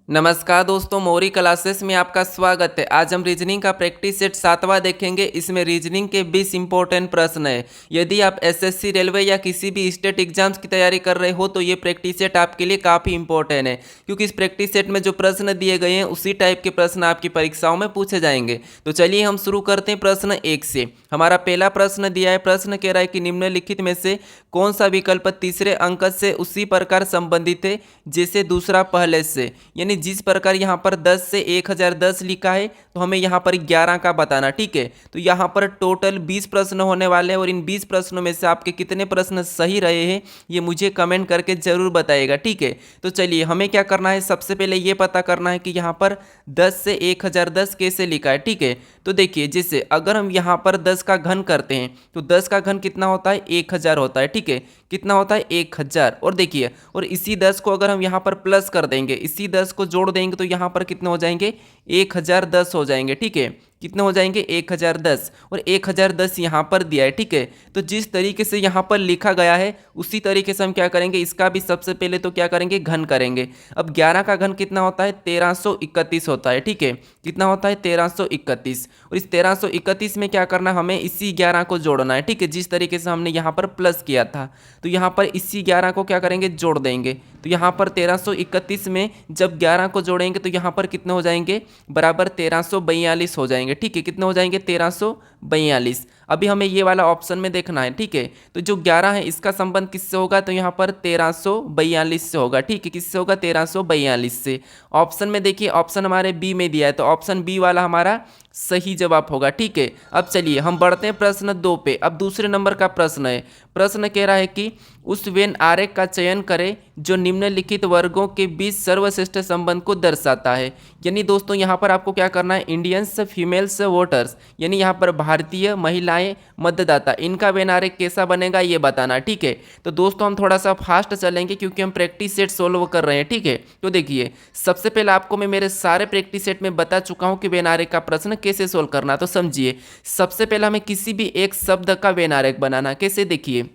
नमस्कार दोस्तों, मौरी क्लासेस में आपका स्वागत है। आज हम रीजनिंग का प्रैक्टिस सेट 7वां देखेंगे। इसमें रीजनिंग के 20 इंपॉर्टेंट प्रश्न है। यदि आप एसएससी, रेलवे या किसी भी स्टेट एग्जाम्स की तैयारी कर रहे हो तो ये प्रैक्टिस सेट आपके लिए काफ़ी इंपॉर्टेंट है, क्योंकि इस प्रैक्टिस सेट में जो प्रश्न दिए गए हैं उसी टाइप के प्रश्न आपकी परीक्षाओं में पूछे जाएंगे। तो चलिए हम शुरू करते हैं प्रश्न 1 से। हमारा पहला प्रश्न दिया है। प्रश्न कह रहा है कि निम्नलिखित में से कौन सा विकल्प तीसरे अंक से उसी प्रकार संबंधित है जैसे दूसरा पहले से। यानी जिस प्रकार यहाँ पर 10 से 1010 लिखा है तो हमें यहाँ पर 11 का बताना। ठीक है, तो यहाँ पर टोटल 20 प्रश्न होने वाले हैं और इन 20 प्रश्नों में से आपके कितने प्रश्न सही रहे हैं ये मुझे कमेंट करके जरूर बताइएगा। ठीक है, तो चलिए हमें क्या करना है, सबसे पहले ये पता करना है कि यहाँ पर 10 से 1010 कैसे लिखा है। ठीक है, तो देखिए जैसे अगर हम यहाँ पर 10 का घन करते हैं तो 10 का घन कितना होता है, 1000 होता है। ठीक है, कितना होता है, 1000। और देखिए, और इसी 10 को अगर हम यहाँ पर प्लस कर देंगे, इसी 10 को जोड़ देंगे तो यहाँ पर कितने हो जाएंगे, 1010 हो जाएंगे। ठीक है, कितने हो जाएंगे, 1010। और 1010 यहाँ पर दिया है। ठीक है, तो जिस तरीके से यहाँ पर लिखा गया है उसी तरीके से हम क्या करेंगे, इसका भी सबसे पहले तो क्या करेंगे, घन करेंगे। अब 11 का घन कितना होता है, 1331 होता है। ठीक है, कितना होता है, 1331। और इस 1331 में क्या करना, हमें इसी 11 को जोड़ना है। ठीक है, जिस तरीके से हमने यहाँ पर प्लस किया था तो यहाँ पर इसी 11 को क्या करेंगे, जोड़ देंगे। तो यहाँ पर 1331 में जब 11 को जोड़ेंगे तो यहाँ पर कितने हो जाएंगे, बराबर 1342 हो जाएंगे। ठीक है, कितने हो जाएंगे, 1342। अभी हमें ये वाला ऑप्शन में देखना है। ठीक है, तो जो 11 है इसका संबंध किससे होगा, तो यहाँ पर 1342 से होगा। ठीक है, किससे होगा, 1342 से। ऑप्शन में देखिए, ऑप्शन हमारे बी में दिया है तो ऑप्शन बी वाला हमारा सही जवाब होगा। ठीक है, अब चलिए हम बढ़ते हैं प्रश्न 2 पे। अब दूसरे नंबर का प्रश्न है। प्रश्न कह रहा है कि उस वेन आरेख का चयन करें जो निम्नलिखित वर्गों के बीच सर्वश्रेष्ठ संबंध को दर्शाता है। यानी दोस्तों यहाँ पर आपको क्या करना है, इंडियंस फीमेल्स वोटर्स, यानी यहाँ पर भारतीय महिलाएं मतदाता, इनका वेन आरेख कैसा बनेगा ये बताना। ठीक है, तो दोस्तों हम थोड़ा सा फास्ट चलेंगे क्योंकि हम प्रैक्टिस सेट सोल्व कर रहे हैं। ठीक है, तो देखिए सबसे पहले आपको मैं मेरे सारे प्रैक्टिस सेट में बता चुका हूँ कि वेन आरेख का प्रश्न कैसे सोल्व करना। तो समझिए, सबसे पहले हमें किसी भी एक शब्द का वेन आरेख बनाना। कैसे, देखिए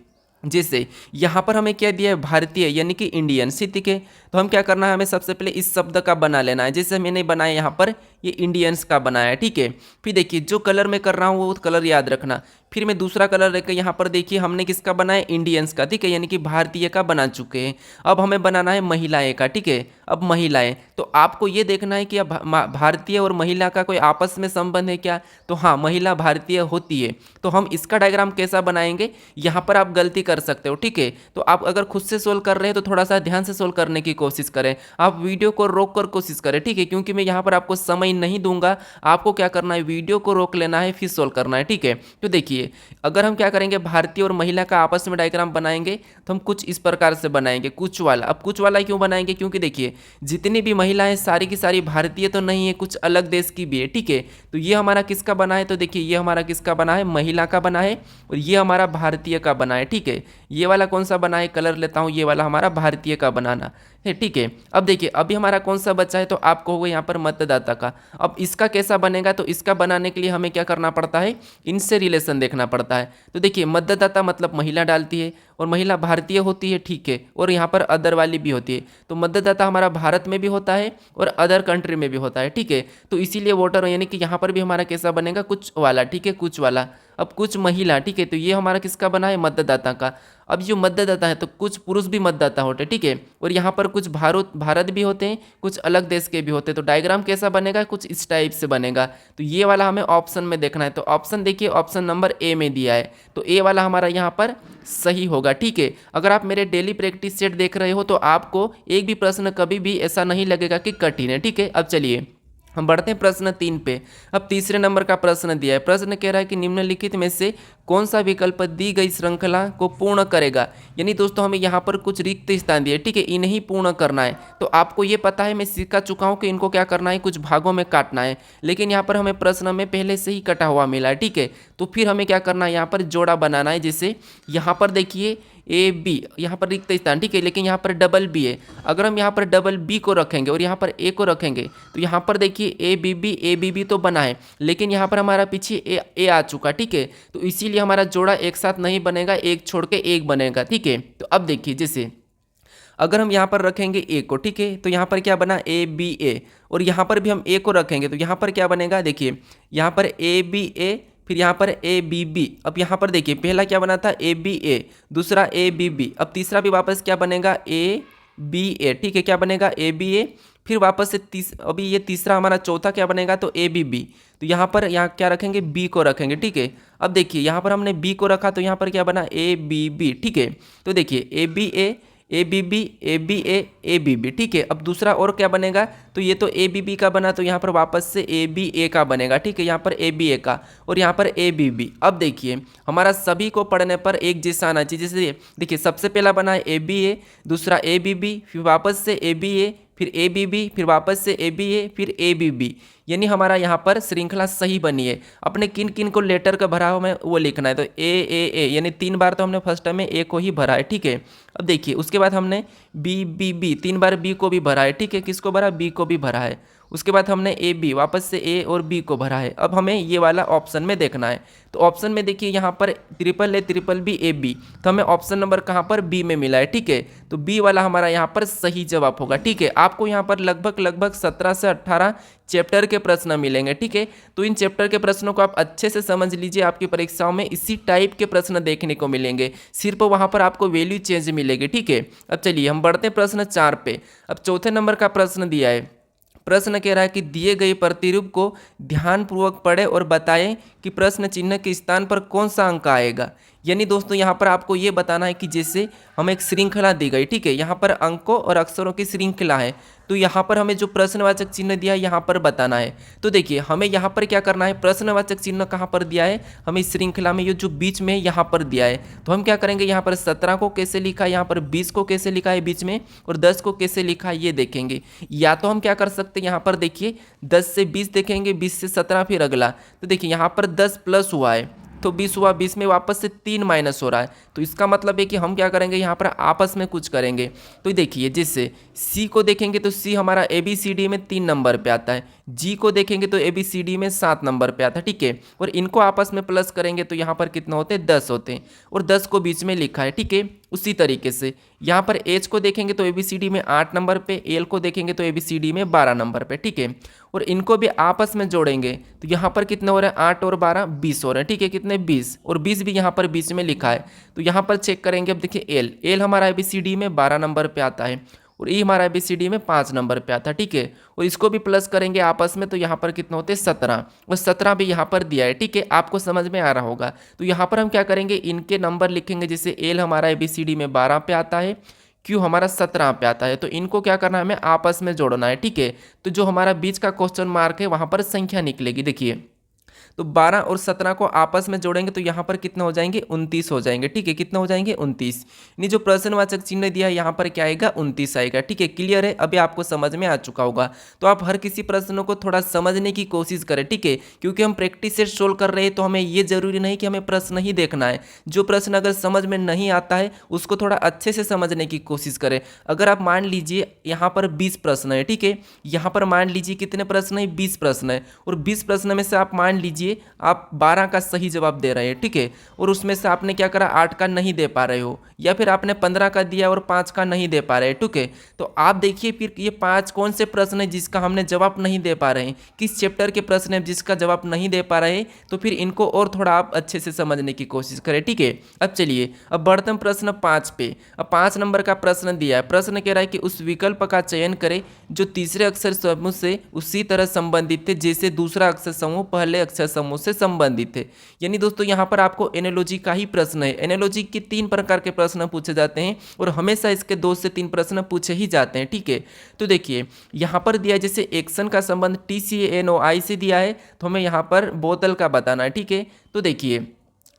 जैसे यहाँ पर हमें क्या दिया है, भारतीय यानी कि इंडियन। ठीक है, तो हम क्या करना है, हमें सबसे पहले इस शब्द का बना लेना है। जैसे मैंने बनाया यहाँ पर, ये इंडियंस का बनाया है। ठीक है, फिर देखिए जो कलर मैं कर रहा हूँ वो कलर याद रखना। फिर मैं दूसरा कलर लेकर यहाँ पर देखिए हमने किसका बनाया, इंडियंस का। ठीक है, यानी कि भारतीय का बना चुके हैं। अब हमें बनाना है महिलाएं का। ठीक है, अब महिलाएं, तो आपको ये देखना है कि अब भारतीय और महिला का कोई आपस में संबंध है क्या, तो हाँ, महिला भारतीय होती है। तो हम इसका डायग्राम कैसा बनाएंगे, यहाँ पर आप गलती कर सकते हो। ठीक है, तो आप अगर खुद से सोल्व कर रहे हैं तो थोड़ा सा ध्यान से सोल्व करने की कोशिश करें। आप वीडियो को रोक कर कोशिश करें। ठीक है, क्योंकि मैं यहाँ पर आपको समय नहीं दूंगा। आपको क्या करना है, वीडियो को रोक लेना है, फिर सोल्व करना है। ठीक है, तो देखिए अगर हम क्या करेंगे, भारतीय और महिला का आपस में डायग्राम बनाएंगे तो हम कुछ इस प्रकार से बनाएंगे, कुछ वाला। अब कुछ वाला क्यों बनाएंगे, क्योंकि देखिए जितनी भी महिलाएं सारी की सारी भारतीय तो नहीं है, कुछ अलग देश की भी है। ठीक है, तो ये हमारा किसका बना है, तो देखिए ये हमारा किसका बना है, महिला का बना है, और ये हमारा भारतीय का बना है। ठीक है, ये वाला कौन सा बना है, कलर लेता हूँ, ये वाला हमारा भारतीय का बनाना है। ठीक है, अब देखिए अभी हमारा कौन सा बचा है, तो आपको होगा यहाँ पर मतदाता का। अब इसका कैसा बनेगा, तो इसका बनाने के लिए हमें क्या करना पड़ता है, इनसे रिलेशन देखना पड़ता है। तो देखिए मतदाता मतलब महिला डालती है और महिला भारतीय होती है। ठीक है, और यहाँ पर अदर वाली भी होती है। तो मतदाता हमारा भारत में भी होता है और अदर कंट्री में भी होता है। ठीक है, तो इसीलिए वोटर यानी कि यहाँ पर भी हमारा कैसा बनेगा, कुछ वाला। ठीक है, कुछ वाला। अब कुछ महिला, ठीक है, तो ये हमारा किसका बना है, मतदाता का। अब जो मतदाता है तो कुछ पुरुष भी मतदाता होते हैं। ठीक है, और यहाँ पर कुछ भारत भी होते हैं, कुछ अलग देश के भी होते हैं। तो डायग्राम कैसा बनेगा, कुछ इस टाइप से बनेगा। तो ये वाला हमें ऑप्शन में देखना है। तो ऑप्शन देखिए, ऑप्शन नंबर ए में दिया है, तो ए वाला हमारा यहाँ पर सही होगा। ठीक है, अगर आप मेरे डेली प्रैक्टिस सेट देख रहे हो तो आपको एक भी प्रश्न कभी भी ऐसा नहीं लगेगा कि कठिन है। ठीक है, अब चलिए हम बढ़ते हैं प्रश्न 3 पे। अब तीसरे नंबर का प्रश्न दिया है। प्रश्न कह रहा है कि निम्नलिखित में से कौन सा विकल्प दी गई श्रृंखला को पूर्ण करेगा। यानी दोस्तों हमें यहाँ पर कुछ रिक्त स्थान दिए। ठीक है, इन्हें पूर्ण करना है। तो आपको ये पता है, मैं सिखा चुका हूँ कि इनको क्या करना है, कुछ भागों में काटना है। लेकिन यहाँ पर हमें प्रश्न में पहले से ही कटा हुआ मिला है। ठीक है, तो फिर हमें क्या करना है, यहाँ पर जोड़ा बनाना है। जैसे यहाँ पर देखिए ए बी, यहाँ पर रिक्त स्थान। ठीक है, लेकिन यहाँ पर डबल बी है। अगर हम यहाँ पर डबल बी को रखेंगे और यहाँ पर ए को रखेंगे तो यहाँ पर देखिए ए बी बी तो बना है, लेकिन यहाँ पर हमारा पीछे ए आ चुका। ठीक है, तो इसीलिए हमारा जोड़ा एक साथ नहीं बनेगा, एक छोड़ के एक बनेगा। ठीक है, तो अब देखिए जैसे अगर हम यहाँ पर रखेंगे ए को, ठीक है, तो यहाँ पर क्या बना ए बी ए, और यहाँ पर भी हम ए को रखेंगे तो यहाँ पर क्या बनेगा, देखिए यहाँ पर ए बी ए, फिर यहाँ पर ए बी बी। अब यहाँ पर देखिए पहला क्या बना था ए बी ए, दूसरा ए बी बी, अब तीसरा भी वापस क्या बनेगा ए बी ए, ठीक है, क्या बनेगा ए बी ए, फिर वापस से अभी ये तीसरा हमारा चौथा क्या बनेगा तो ए बी बी। तो यहाँ पर यहाँ क्या रखेंगे बी को रखेंगे, ठीक है। अब देखिए यहाँ पर हमने बी को रखा तो यहाँ पर क्या बना ए बी बी, ठीक है। तो देखिए A B A B B A B A B B, ठीक है। अब दूसरा और क्या बनेगा, तो ये तो ए बी बी का बना, तो यहाँ पर वापस से ए बी ए का बनेगा, ठीक है, यहाँ पर ए बी ए का, और यहाँ पर ए बी बी। अब देखिए हमारा सभी को पढ़ने पर एक जैसा आना चाहिए। जैसे देखिए सबसे पहला बना है ए बी ए, दूसरा ए बी बी, फिर वापस से ए बी ए, फिर ए बी बी, फिर वापस से ए बी ए, फिर ए बी बी, यानी हमारा यहाँ पर श्रृंखला सही बनी है। अपने किन किन को लेटर का भरा हुआ है वो लिखना है। तो ए यानी 3 बार तो हमने फर्स्ट टाइम में ए को ही भरा है, ठीक है। अब देखिए उसके बाद हमने बी बी बी, 3 बार बी को भी भरा है, ठीक है, किसको भरा, बी को भी भरा है। उसके बाद हमने ए बी, वापस से ए और बी को भरा है। अब हमें ये वाला ऑप्शन में देखना है। तो ऑप्शन में देखिए यहाँ पर triple A triple B A B, तो हमें ऑप्शन नंबर कहाँ पर बी में मिला है, ठीक है। तो बी वाला हमारा यहाँ पर सही जवाब होगा, ठीक है। आपको यहाँ पर लगभग 17 से 18 चैप्टर के प्रश्न मिलेंगे, ठीक है। तो इन चैप्टर के प्रश्नों को आप अच्छे से समझ लीजिए, आपकी परीक्षाओं में इसी टाइप के प्रश्न देखने को मिलेंगे, सिर्फ वहाँ पर आपको वैल्यू चेंज मिलेगी, ठीक है। अब चलिए हम बढ़ते हैं प्रश्न 4 पे। अब चौथे नंबर का प्रश्न दिया है। प्रश्न कह रहा है कि दिए गए प्रतिरूप को ध्यानपूर्वक पढ़ें और बताएं कि प्रश्न चिन्ह के स्थान पर कौन सा अंक आएगा। यानी दोस्तों यहाँ पर आपको ये बताना है कि जैसे हमें एक श्रृंखला दी गई, ठीक है, यहाँ पर अंकों और अक्षरों की श्रृंखला है, तो यहाँ पर हमें जो प्रश्नवाचक चिन्ह दिया है यहाँ पर बताना है। तो देखिए हमें यहाँ पर क्या करना है, प्रश्नवाचक चिन्ह कहाँ पर दिया है, हमें इस श्रृंखला में ये जो बीच में यहाँ पर दिया है, तो हम क्या करेंगे, यहाँ पर 17 को कैसे लिखा है, यहाँ पर 20 को कैसे लिखा है बीच में, और 10 को कैसे लिखा है ये देखेंगे। या तो हम क्या कर सकते हैं, यहाँ पर देखिए 10 से 20 देखेंगे, 20 से 17 फिर अगला, तो देखिए यहाँ पर 10 प्लस हुआ है तो 20 हुआ, 20 में वापस से 3 माइनस हो रहा है, तो इसका मतलब है कि हम क्या करेंगे, यहाँ पर आपस में कुछ करेंगे। तो देखिए जैसे सी को देखेंगे तो सी हमारा ए बी सी डी में 3 नंबर पे आता है, जी को देखेंगे तो ए बी सी डी में 7 नंबर पे आता है, ठीक है। और इनको आपस में प्लस करेंगे तो यहाँ पर कितना होते हैं, 10 होते हैं, और 10 को बीच में लिखा है, ठीक है। उसी तरीके से यहाँ पर एच को देखेंगे तो ए बी सी डी में 8 नंबर पे, एल को देखेंगे तो ए बी सी डी में 12 नंबर पे, ठीक है। और इनको भी आपस में जोड़ेंगे तो यहाँ पर कितने हो रहे हैं, 8 और 12 20 हो रहे हैं, ठीक है, कितने 20, और 20 भी यहाँ पर बीच में लिखा है। तो यहाँ पर चेक करेंगे, अब देखिए एल हमारा ए बी सी डी में 12 नंबर पे आता है, और ई हमारा ABCD में 5 नंबर पे आता है, ठीक है। और इसको भी प्लस करेंगे आपस में तो यहाँ पर कितना होते हैं 17, और 17 भी यहाँ पर दिया है, ठीक है, आपको समझ में आ रहा होगा। तो यहाँ पर हम क्या करेंगे, इनके नंबर लिखेंगे, जैसे एल हमारा ABCD में 12 पे आता है, क्यू हमारा 17 पे आता है, तो इनको क्या करना है, हमें आपस में जोड़ना है, ठीक है। तो जो हमारा बीच का क्वेश्चन मार्क है वहाँ पर संख्या निकलेगी, देखिए तो 12 और 17 को आपस में जोड़ेंगे तो यहाँ पर कितना हो जाएंगे, 29 हो जाएंगे, ठीक है, कितना हो जाएंगे 29। यानी जो प्रश्नवाचक चिन्ह दिया है यहाँ पर क्या आएगा, 29 आएगा, ठीक है। क्लियर है, अभी आपको समझ में आ चुका होगा। तो आप हर किसी प्रश्न को थोड़ा समझने की कोशिश करें, ठीक है, क्योंकि हम प्रैक्टिस सेट सोल्व कर रहे हैं तो हमें ये जरूरी नहीं कि हमें प्रश्न ही देखना है। जो प्रश्न अगर समझ में नहीं आता है उसको थोड़ा अच्छे से समझने की कोशिश करें। अगर आप मान लीजिए यहाँ पर 20 प्रश्न है, ठीक है, यहाँ पर मान लीजिए कितने प्रश्न है, 20 प्रश्न है, और 20 प्रश्न में से आप मान लीजिए आप 12 का सही जवाब दे रहे हैं, ठीक है, और उसमें से आपने क्या करा, 8 का नहीं दे पा रहे हो, या फिर आपने 15 का दिया और 5 का नहीं दे पा रहे हैं, ठीक है। तो आप देखिए फिर ये 5 कौन से प्रश्न है जिसका हमने जवाब नहीं दे पा रहे हैं, किस चैप्टर के प्रश्न है जिसका जवाब नहीं दे पा रहे हैं, तो फिर इनको और थोड़ा आप अच्छे से समझने की कोशिश करें, ठीक है। अब चलिए अब बढ़ते हैं प्रश्न 5 पे। अब 5 नंबर का प्रश्न दिया है। प्रश्न कह रहा है कि उस विकल्प का चयन करें जो तीसरे अक्षर समूह से उसी तरह संबंधित थे जैसे दूसरा अक्षर समूह पहले अक्षर समूह से संबंधित है। यानी दोस्तों यहाँ पर आपको एनालॉजी का ही प्रश्न है। एनालॉजी के 3 प्रकार के प्रश्न पूछे जाते हैं और हमेशा इसके 2 से 3 प्रश्न पूछे ही जाते हैं, ठीक है। तो देखिए यहाँ पर दिया है जैसे एक्शन का संबंध TCANOI से दिया है, तो हमें यहाँ पर बोतल का बताना है, ठीक है। तो देखिए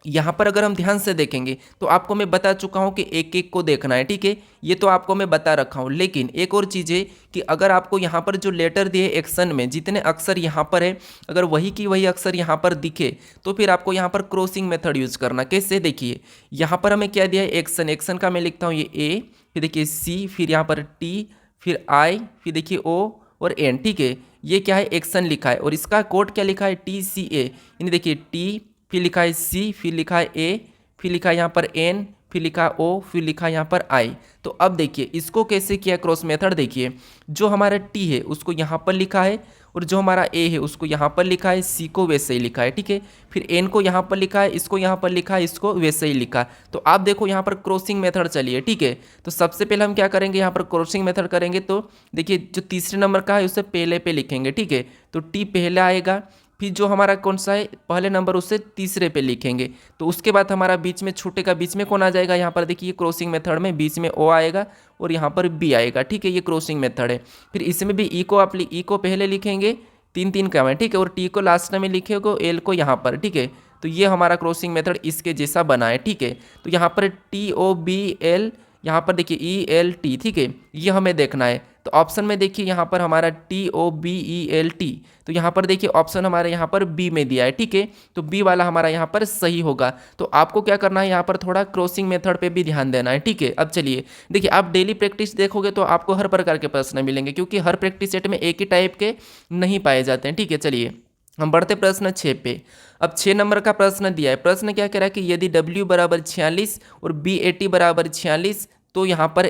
यहाँ पर अगर हम ध्यान से देखेंगे तो आपको मैं बता चुका हूँ कि एक एक को देखना है, ठीक है, ये तो आपको मैं बता रखा हूँ। लेकिन एक और चीज़ है कि अगर आपको यहाँ पर जो लेटर दिए एक्शन में जितने अक्षर यहाँ पर है, अगर वही की वही अक्षर यहाँ पर दिखे तो फिर आपको यहाँ पर क्रॉसिंग मेथड यूज करना। कैसे, देखिए यहाँ पर हमें क्या दिया है, एक्शन, एक्शन का मैं लिखता हूँ ये ए, फिर देखिए सी, फिर यहाँ पर टी, फिर आई, फिर देखिए ओ और एन, ठीक है। ये क्या है, एक्शन लिखा है और इसका कोड क्या लिखा है, TCA, यानी देखिए टी, फिर लिखा है सी, फिर लिखा है ए, फिर लिखा है यहाँ पर एन, फिर लिखा ओ, फिर लिखा यहाँ पर आई। तो अब देखिए इसको कैसे किया क्रॉस मेथड। देखिए जो हमारा टी है उसको यहाँ पर लिखा है, और जो हमारा ए है उसको यहाँ पर लिखा है, सी को वैसे ही लिखा है, ठीक है। फिर एन को यहाँ पर लिखा है, इसको यहाँ पर लिखा है, इसको वैसे ही लिखा। तो आप देखो यहाँ पर क्रॉसिंग मेथड चलिए, ठीक है। तो सबसे पहले हम क्या करेंगे, यहाँ पर क्रॉसिंग मेथड करेंगे। तो देखिए जो तीसरे नंबर का है उसे पहले पे लिखेंगे, ठीक है। तो टी पहले आएगा, फिर जो हमारा कौन सा है पहले नंबर उसे तीसरे पे लिखेंगे। तो उसके बाद हमारा बीच में छोटे का बीच में कौन आ जाएगा, यहाँ पर देखिए क्रॉसिंग मेथड में बीच में ओ आएगा और यहाँ पर बी आएगा, ठीक है। ये क्रॉसिंग मेथड है। फिर इसमें भी ई को आप ई को पहले लिखेंगे, तीन तीन का है, ठीक है, और टी को लास्ट में लिखेगा, एल को यहाँ पर, ठीक है। तो ये हमारा क्रॉसिंग मेथड इसके जैसा बना है, ठीक है। तो यहाँ पर टी ओ बी एल, यहाँ पर देखिए ई एल टी, ठीक है, ये हमें देखना है। तो ऑप्शन में देखिए यहाँ पर हमारा T O B E L T, तो यहाँ पर देखिए ऑप्शन हमारे यहाँ पर बी में दिया है, ठीक है। तो बी वाला हमारा यहाँ पर सही होगा। तो आपको क्या करना है, यहाँ पर थोड़ा क्रॉसिंग मेथड पे भी ध्यान देना है, ठीक है। अब चलिए देखिए, आप डेली प्रैक्टिस देखोगे तो आपको हर प्रकार के प्रश्न मिलेंगे, क्योंकि हर प्रैक्टिस सेट में एक ही टाइप के नहीं पाए जाते हैं, ठीक है। चलिए हम बढ़ते प्रश्न 6 पे। अब 6 नंबर का प्रश्न दिया है। प्रश्न क्या कह रहा है कि यदि W बराबर 46 और BAT बराबर 46, तो यहाँ पर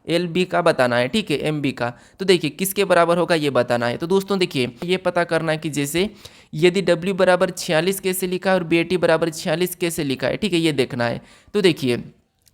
LB का बताना है, ठीक है, MB का। तो देखिए किसके बराबर होगा ये बताना है। तो दोस्तों देखिए ये पता करना है कि जैसे यदि W बराबर 46 कैसे लिखा है और BAT बराबर 46 कैसे लिखा है, ठीक है, ये देखना है। तो देखिए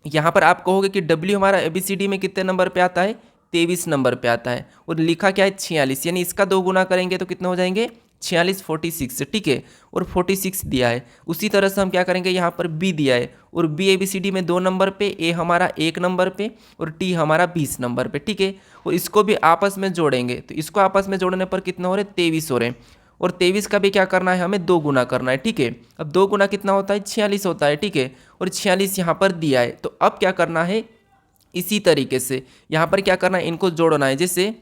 यहाँ पर आप कहोगे कि W हमारा ABCD में कितने नंबर पे आता है, 23 नंबर पे आता है, और लिखा क्या है 46, यानी इसका 2 गुना करेंगे तो कितने हो जाएंगे 46 46, ठीक है, और 46 दिया है। उसी तरह से हम क्या करेंगे, यहाँ पर बी दिया है और बी ABCD में 2 नंबर पे, ए हमारा 1 नंबर पे और टी हमारा 20 नंबर पे, ठीक है। और इसको भी आपस में जोड़ेंगे, तो इसको आपस में जोड़ने पर कितना हो रहे 23 हो रहे हैं, और 23 का भी क्या करना है, हमें 2 गुना करना है, ठीक है। अब 2 गुना कितना होता है 46 होता है, ठीक है, और 46 यहाँ पर दिया है। तो अब क्या करना है, इसी तरीके से यहाँ पर क्या करना है, इनको जोड़ना है। जैसे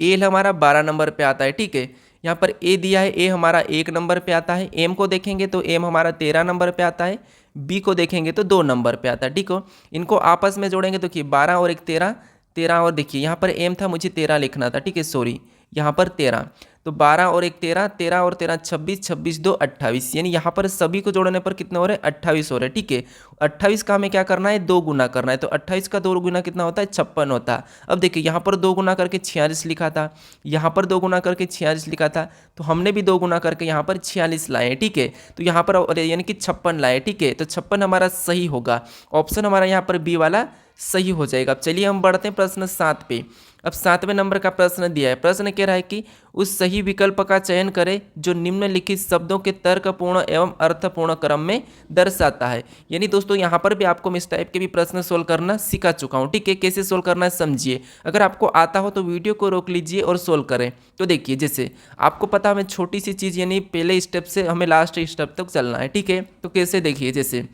एल हमारा 12 नंबर पे आता है, ठीक है, यहाँ पर ए दिया है, ए हमारा 1 नंबर पे आता है। एम को देखेंगे तो एम हमारा 13 नंबर पे आता है। बी को देखेंगे तो 2 नंबर पे आता है, ठीक हो। इनको आपस में जोड़ेंगे तो देखिए 12 और 1 13, 13 और देखिए यहाँ पर एम था, मुझे 13 लिखना था, ठीक है, सॉरी, यहाँ पर 13। तो 12 और 1 13, 13 और 13 26, 26 2 28, यानी यहाँ पर सभी को जोड़ने पर कितने हो रहे हैं 28 हो रहे हैं, ठीक है। 28 का हमें क्या करना है 2 गुना करना है। तो 28 का 2 गुना कितना होता है 56 होता है। अब देखिए यहाँ पर 2 गुना करके 46 लिखा था, यहाँ पर 2 गुना करके 46 लिखा था, तो हमने भी 2 गुना करके यहाँ पर 46 लाए, ठीक है। तो यहाँ पर यानी कि 56 लाए, ठीक है। तो 56 हमारा सही होगा, ऑप्शन हमारा यहाँ पर बी वाला सही हो जाएगा। अब चलिए हम बढ़ते हैं प्रश्न 7 पे। अब 7वें नंबर का प्रश्न दिया है। प्रश्न कह रहा है कि उस सही विकल्प का चयन करें जो निम्नलिखित शब्दों के तर्कपूर्ण एवं अर्थपूर्ण क्रम में दर्शाता है। यानी दोस्तों यहाँ पर भी आपको मैं इस टाइप के भी प्रश्न सोल्व करना सिखा चुका हूँ, ठीक है। कैसे सोल्व करना है समझिए, अगर आपको आता हो तो वीडियो को रोक लीजिए और सोल्व करें। तो देखिए जैसे आपको पता हमें छोटी सी चीज़ यानी पहले स्टेप से हमें लास्ट स्टेप तक चलना है, ठीक है। तो कैसे देखिए, जैसे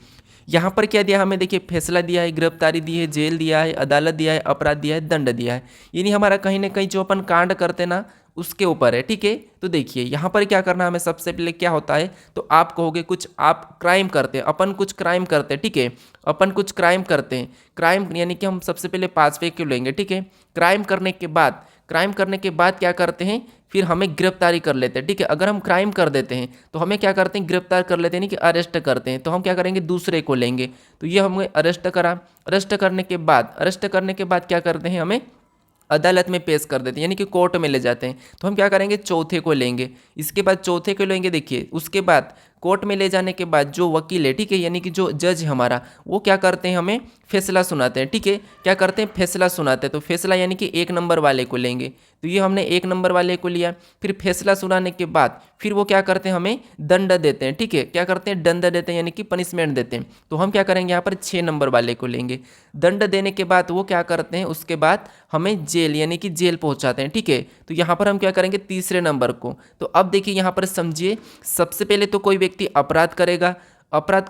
यहाँ पर क्या दिया हमें, देखिए फैसला दिया है, गिरफ्तारी दी है, जेल दिया है, अदालत दिया है, अपराध दिया है, दंड दिया है। यानी हमारा कहीं ना कहीं जो अपन कांड करते ना उसके ऊपर है, ठीक है। तो देखिए यहाँ पर क्या करना है हमें, सबसे पहले क्या होता है, तो आप कहोगे कुछ आप क्राइम करते हैं, अपन कुछ क्राइम करते हैं, ठीक है, अपन कुछ क्राइम करते हैं। क्राइम यानी कि हम सबसे पहले 5 क्यों लेंगे, ठीक है। क्राइम करने के बाद क्या करते हैं, फिर हमें गिरफ्तारी कर लेते हैं, ठीक है। अगर हम क्राइम कर देते हैं तो हमें क्या करते हैं, गिरफ्तार कर लेते हैं, नहीं कि अरेस्ट करते हैं। तो हम क्या करेंगे, दूसरे को लेंगे। तो ये हमें अरेस्ट करा, अरेस्ट करने के बाद क्या करते हैं, हमें अदालत में पेश कर देते हैं, यानी कि कोर्ट में ले जाते हैं। तो हम क्या करेंगे, चौथे को लेंगे। इसके बाद चौथे को लेंगे, देखिए उसके बाद कोर्ट में ले जाने के बाद जो वकील है, ठीक है, यानी कि जो जज है हमारा, वो क्या करते हैं, हमें फैसला सुनाते हैं, ठीक है। क्या करते हैं, फैसला सुनाते हैं। तो फैसला यानी कि 1 नंबर वाले को लेंगे। तो ये हमने 1 नंबर वाले को लिया। फिर फैसला सुनाने के बाद फिर वो क्या करते हैं, हमें दंड देते हैं, ठीक है। क्या करते हैं, दंड देते हैं, यानी कि पनिशमेंट देते हैं। तो हम क्या करेंगे, यहाँ पर 6 नंबर वाले को लेंगे। दंड देने के बाद वो क्या करते हैं, उसके बाद हमें जेल यानी कि जेल पहुँचाते हैं, ठीक है। तो यहाँ पर हम क्या करेंगे, तीसरे नंबर को। तो अब देखिए यहाँ पर समझिए, सबसे पहले तो कोई व्यक्ति अपराध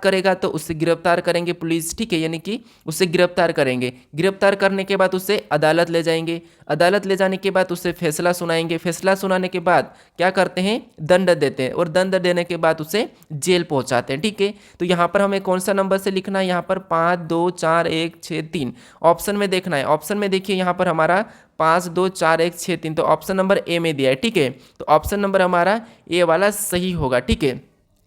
करेगा तो उसे गिरफ्तार करेंगे पुलिस, ठीक है, यानी कि उसे गिरफ्तार करेंगे। गिरफ्तार करने के बाद उसे अदालत ले जाएंगे। अदालत ले जाने के बाद उसे फैसला सुनाएंगे। फैसला सुनाने के बाद क्या करते हैं, दंड देते हैं, और दंड देने के बाद उसे जेल पहुंचाते हैं, ठीक है। तो यहाँ पर हमें कौन सा नंबर से लिखना है, यहाँ पर 5 2 4 1 6 3 ऑप्शन में देखना है। ऑप्शन में देखिए यहाँ पर हमारा 5 2 4 1 6 3, तो ऑप्शन नंबर ए में दिया है, ठीक है। तो ऑप्शन नंबर हमारा ए वाला सही होगा, ठीक है।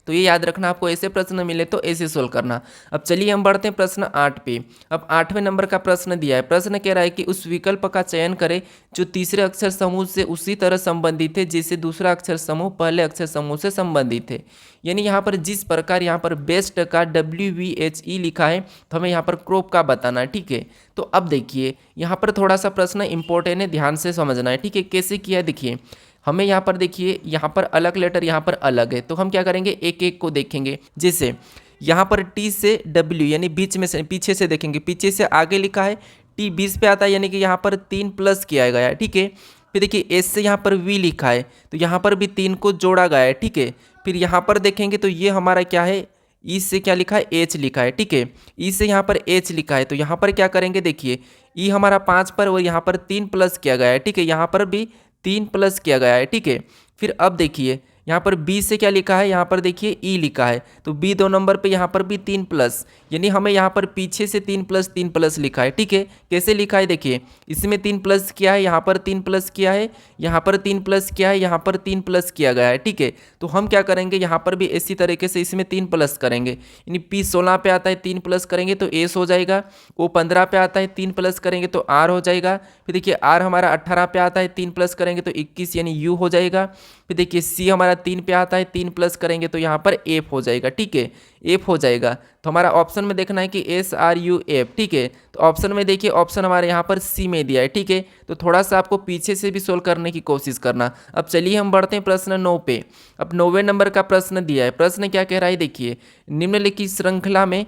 तो ये याद रखना, आपको ऐसे प्रश्न मिले तो ऐसे सोल्व करना। अब चलिए हम बढ़ते हैं प्रश्न 8 पे। अब 8वें नंबर का प्रश्न दिया है। प्रश्न कह रहा है कि उस विकल्प का चयन करें जो तीसरे अक्षर समूह से उसी तरह संबंधित है जैसे दूसरा अक्षर समूह पहले अक्षर समूह से संबंधित है। यानी यहाँ पर जिस प्रकार यहाँ पर बेस्ट का WVHE लिखा है तो हमें यहाँ पर क्रॉप का बताना है, ठीक है। तो अब देखिए यहाँ पर थोड़ा सा प्रश्न इंपॉर्टेंट है, ध्यान से समझना है, ठीक है। कैसे किया है देखिए, हमें यहाँ पर देखिए यहाँ पर अलग लेटर यहाँ पर अलग है, तो हम क्या करेंगे एक एक को देखेंगे। जैसे यहाँ पर T से W यानी बीच में से पीछे से देखेंगे, पीछे से आगे लिखा है T 20 पे आता है यानी कि यहाँ पर 3 प्लस किया गया है, ठीक है। फिर देखिए S से यहाँ पर V लिखा है तो यहाँ पर भी 3 को जोड़ा गया है, ठीक है। फिर यहाँ पर देखेंगे तो ये हमारा क्या है, ई से क्या लिखा है H लिखा है, ठीक है। ई से यहाँ पर H लिखा है तो यहाँ पर क्या करेंगे देखिए, ई हमारा 5 पर और यहाँ पर 3 प्लस किया गया है, ठीक है। यहाँ पर भी 3 प्लस किया गया है, ठीक है। फिर अब देखिए यहाँ पर बी से क्या लिखा है, यहाँ पर देखिए ई लिखा है तो बी 2 नंबर पे यहाँ पर भी 3 प्लस, यानी हमें यहाँ पर पीछे से 3 प्लस लिखा है, ठीक है। कैसे लिखा है देखिए, इसमें 3 प्लस किया है, यहाँ पर 3 प्लस किया है, यहाँ पर 3 प्लस किया है, यहाँ पर 3 प्लस किया गया है, ठीक है। तो हम क्या करेंगे यहाँ पर भी इसी तरीके से इसमें 3 प्लस करेंगे, यानी पी 16 पे आता है 3 प्लस करेंगे तो एस हो जाएगा। ओ 15 पे आता है 3 प्लस करेंगे तो आर हो जाएगा। फिर देखिए आर हमारा 18 पे आता है 3 प्लस करेंगे तो 21 यानी यू हो जाएगा। फिर देखिए सी हमारा 3 पे आता है 3 प्लस करेंगे तो यहाँ पर एफ हो जाएगा, ठीक है, एफ हो जाएगा। तो हमारा ऑप्शन में देखना है कि SRUF, ठीक है। तो ऑप्शन में देखिए ऑप्शन हमारे यहाँ पर सी में दिया है, ठीक है। तो थोड़ा सा आपको पीछे से भी सोल्व करने की कोशिश करना। अब चलिए हम बढ़ते हैं प्रश्न 9 पे। अब 9वें नंबर का प्रश्न दिया है। प्रश्न क्या कह रहा है देखिए, निम्नलिखित श्रृंखला में